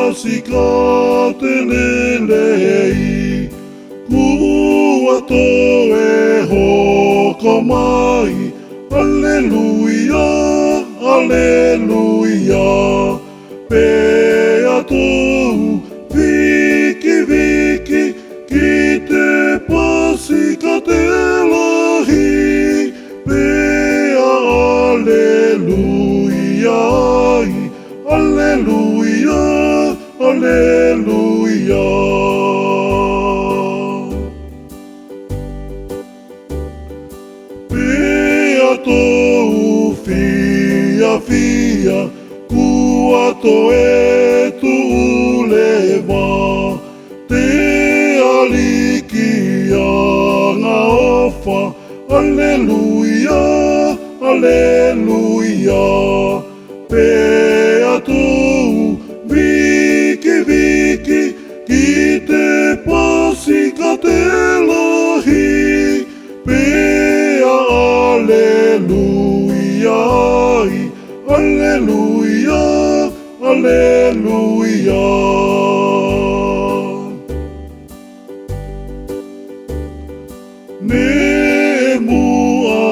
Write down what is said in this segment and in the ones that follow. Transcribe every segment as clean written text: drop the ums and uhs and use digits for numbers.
pasika te lelei, kua toe hoko mai. Alleluia, alleluia, pea tōu viki viki, ki te pasika te lahi, pea alleluia, alleluia, alleluia. Pea tōu fia fia, kua toe tu lewa, te aliki anga ofa, alleluia, alleluia, pea tōu viki viki, ki te pasika te lahi, pea alleluia, alleluia, alleluia. Me mua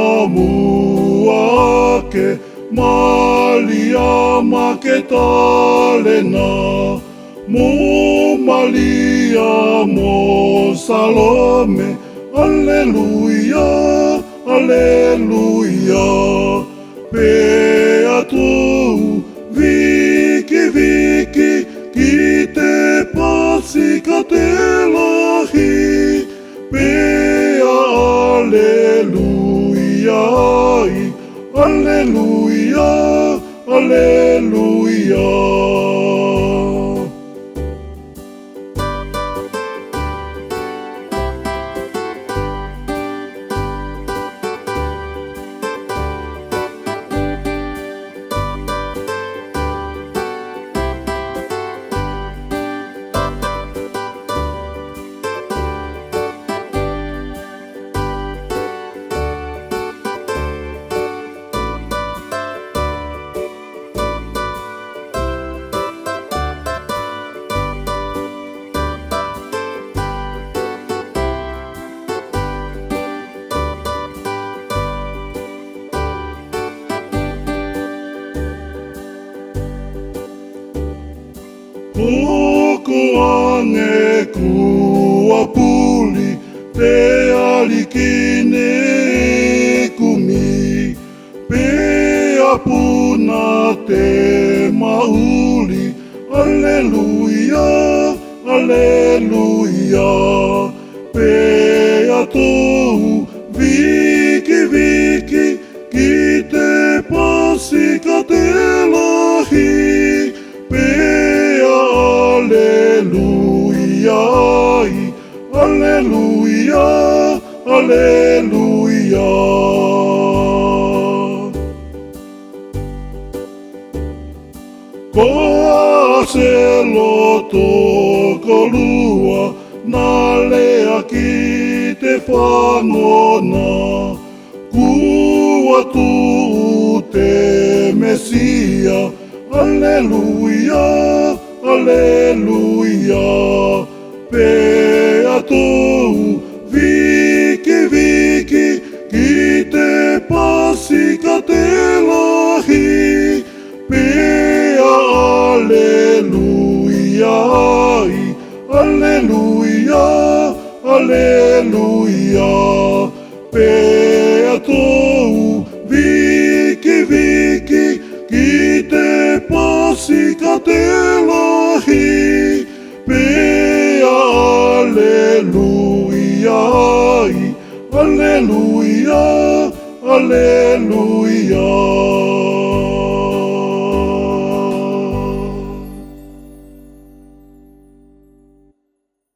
ke malia ma ke talena, mo malia mo Salome, alleluia, alleluia, pea tōu viki viki, ki te pasika te lahi, pea alleluia, alleluia, alleluia. Koko ange kua puli, te alikine kumi, pea puna te mauli, alleluia, alleluia, pea tōu viki viki, ki te pasika te lahi, pea alleluia, alleluia, alleluia. Koa se loto kolua, nā lea ki te whangona, kua tu te Mesia, alleluia, alleluia, pea tōu viki viki, ki te pasika te lahi, pea alleluia, alleluia, alleluia, pea tōu viki viki, ki te pasika te lahi, pea alleluia, alleluia, alleluia.